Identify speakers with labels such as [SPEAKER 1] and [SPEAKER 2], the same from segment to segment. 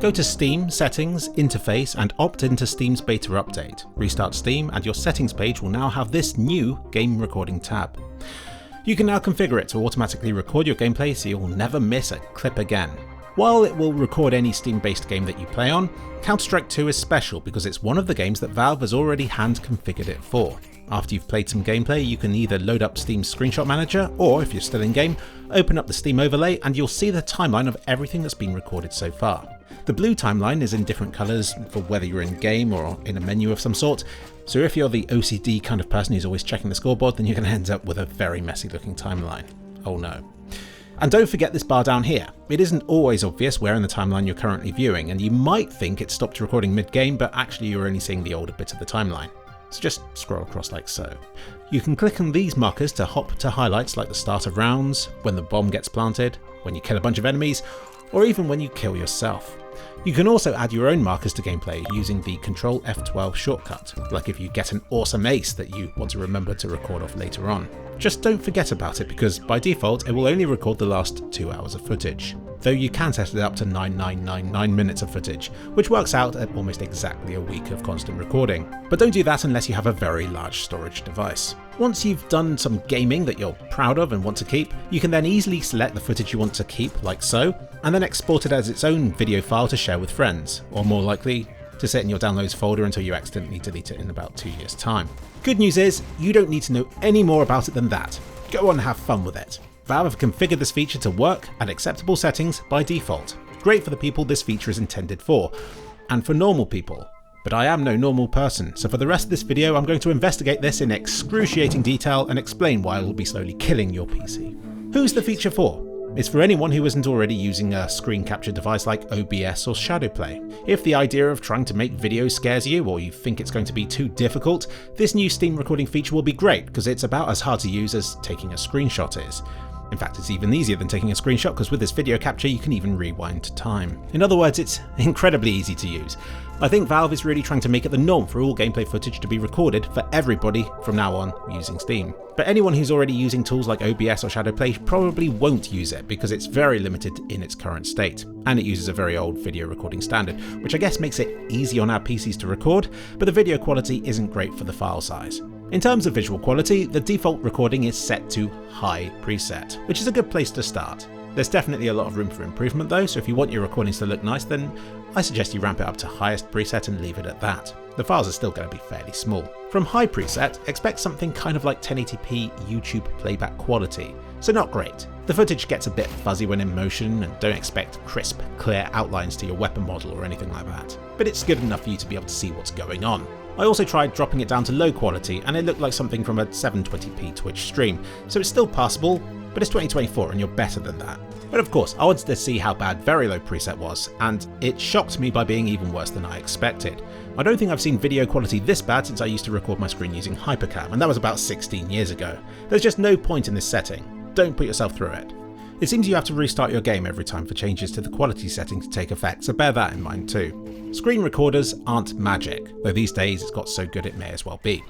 [SPEAKER 1] Go to Steam, Settings, Interface and opt into Steam's beta update. Restart Steam and your settings page will now have this new game recording tab. You can now configure it to automatically record your gameplay so you'll never miss a clip again. While it will record any Steam-based game that you play on, Counter-Strike 2 is special because it's one of the games that Valve has already hand-configured it for. After you've played some gameplay, you can either load up Steam's Screenshot Manager, or if you're still in-game, open up the Steam overlay and you'll see the timeline of everything that's been recorded so far. The blue timeline is in different colours for whether you're in-game or in a menu of some sort, so if you're the OCD kind of person who's always checking the scoreboard, then you're going to end up with a very messy looking timeline. Oh no. And don't forget this bar down here. It isn't always obvious where in the timeline you're currently viewing, and you might think it stopped recording mid-game, but actually you're only seeing the older bit of the timeline. So just scroll across like so. You can click on these markers to hop to highlights like the start of rounds, when the bomb gets planted, when you kill a bunch of enemies, or even when you kill yourself. You can also add your own markers to gameplay using the Ctrl F12 shortcut, like if you get an awesome ace that you want to remember to record off later on. Just don't forget about it because by default it will only record the last 2 hours of footage, though you can set it up to 9999 minutes of footage, which works out at almost exactly a week of constant recording. But don't do that unless you have a very large storage device. Once you've done some gaming that you're proud of and want to keep, you can then easily select the footage you want to keep like so, and then export it as its own video file to share with friends, or more likely, to sit in your downloads folder until you accidentally delete it in about 2 years' time. Good news is, you don't need to know any more about it than that. Go on and have fun with it. Valve have configured this feature to work at acceptable settings by default. Great for the people this feature is intended for, and for normal people. But I am no normal person, so for the rest of this video I'm going to investigate this in excruciating detail and explain why it will be slowly killing your PC. Who's the feature for? It's for anyone who isn't already using a screen capture device like OBS or Shadowplay. If the idea of trying to make videos scares you, or you think it's going to be too difficult, this new Steam recording feature will be great because it's about as hard to use as taking a screenshot is. In fact, it's even easier than taking a screenshot because with this video capture you can even rewind time. In other words, it's incredibly easy to use. I think Valve is really trying to make it the norm for all gameplay footage to be recorded for everybody from now on using Steam. But anyone who's already using tools like OBS or Shadowplay probably won't use it because it's very limited in its current state, and it uses a very old video recording standard, which I guess makes it easy on our PCs to record, but the video quality isn't great for the file size. In terms of visual quality, the default recording is set to high preset, which is a good place to start. There's definitely a lot of room for improvement though, so if you want your recordings to look nice, then I suggest you ramp it up to highest preset and leave it at that. The files are still going to be fairly small. From high preset, expect something kind of like 1080p YouTube playback quality, so not great. The footage gets a bit fuzzy when in motion, and don't expect crisp, clear outlines to your weapon model or anything like that, but it's good enough for you to be able to see what's going on. I also tried dropping it down to low quality and it looked like something from a 720p Twitch stream, so it's still passable, but it's 2024 and you're better than that. But of course, I wanted to see how bad very low preset was, and it shocked me by being even worse than I expected. I don't think I've seen video quality this bad since I used to record my screen using Hypercam, and that was about 16 years ago. There's just no point in this setting. Don't put yourself through it. It seems you have to restart your game every time for changes to the quality setting to take effect, so bear that in mind too. Screen recorders aren't magic, though these days it's got so good it may as well be.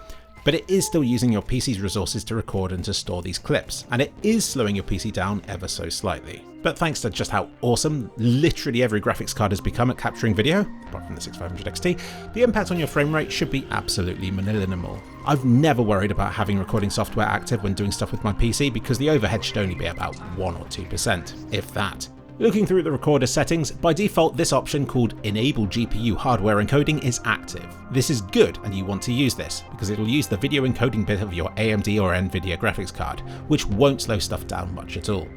[SPEAKER 1] But it is still using your PC's resources to record and to store these clips, and it is slowing your PC down ever so slightly. But thanks to just how awesome literally every graphics card has become at capturing video, apart from the 6500 XT, the impact on your frame rate should be absolutely minimal. I've never worried about having recording software active when doing stuff with my PC because the overhead should only be about 1 or 2%, if that. Looking through the recorder settings, by default this option called Enable GPU Hardware Encoding is active. This is good and you want to use this, because it'll use the video encoding bit of your AMD or Nvidia graphics card, which won't slow stuff down much at all.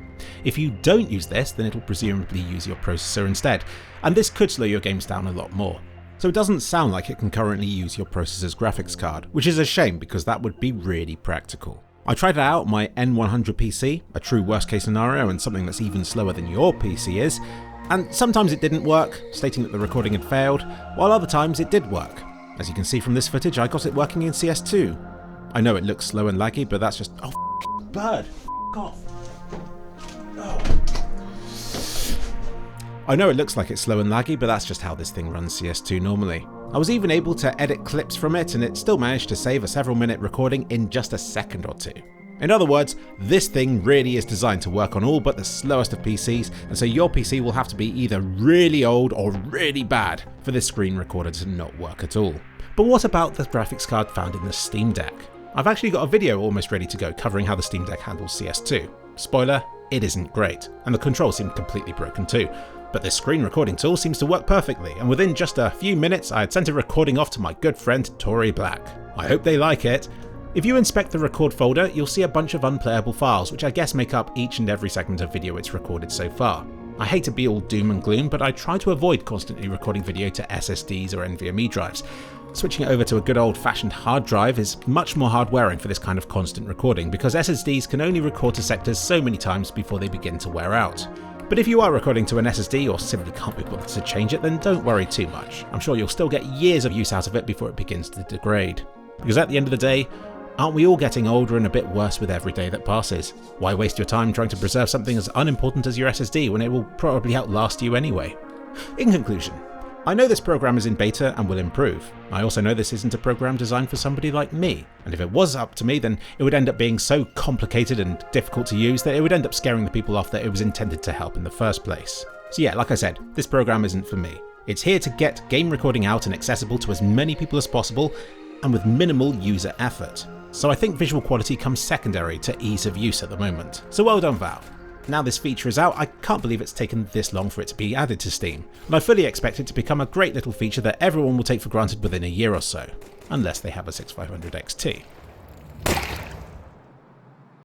[SPEAKER 1] If you don't use this, then it'll presumably use your processor instead, and this could slow your games down a lot more. So it doesn't sound like it can currently use your processor's graphics card, which is a shame because that would be really practical. I tried it out on my N100 PC, a true worst case scenario and something that's even slower than your PC is, and sometimes it didn't work, stating that the recording had failed, while other times it did work. As you can see from this footage, I got it working in CS2. I know it looks slow and laggy, but that's just— oh, bird! F*** off! Oh. I know it looks like it's slow and laggy, but that's just how this thing runs CS2 normally. I was even able to edit clips from it, and it still managed to save a several minute recording in just a second or two. In other words, this thing really is designed to work on all but the slowest of PCs, and so your PC will have to be either really old or really bad for this screen recorder to not work at all. But what about the graphics card found in the Steam Deck? I've actually got a video almost ready to go covering how the Steam Deck handles CS2. Spoiler, it isn't great, and the controls seem completely broken too. But this screen recording tool seems to work perfectly, and within just a few minutes I had sent a recording off to my good friend Tory Black. I hope they like it. If you inspect the record folder, you'll see a bunch of unplayable files, which I guess make up each and every segment of video it's recorded so far. I hate to be all doom and gloom, but I try to avoid constantly recording video to SSDs or NVMe drives. Switching it over to a good old-fashioned hard drive is much more hard-wearing for this kind of constant recording, because SSDs can only record to sectors so many times before they begin to wear out. But if you are recording to an SSD or simply can't be bothered to change it, then don't worry too much. I'm sure you'll still get years of use out of it before it begins to degrade. Because at the end of the day, aren't we all getting older and a bit worse with every day that passes? Why waste your time trying to preserve something as unimportant as your SSD when it will probably outlast you anyway? In conclusion, I know this program is in beta and will improve. I also know this isn't a program designed for somebody like me, and if it was up to me, then it would end up being so complicated and difficult to use that it would end up scaring the people off that it was intended to help in the first place. So yeah, like I said, this program isn't for me. It's here to get game recording out and accessible to as many people as possible, and with minimal user effort. So I think visual quality comes secondary to ease of use at the moment. So well done, Valve. Now this feature is out, I can't believe it's taken this long for it to be added to Steam, and I fully expect it to become a great little feature that everyone will take for granted within a year or so, unless they have a 6500 XT.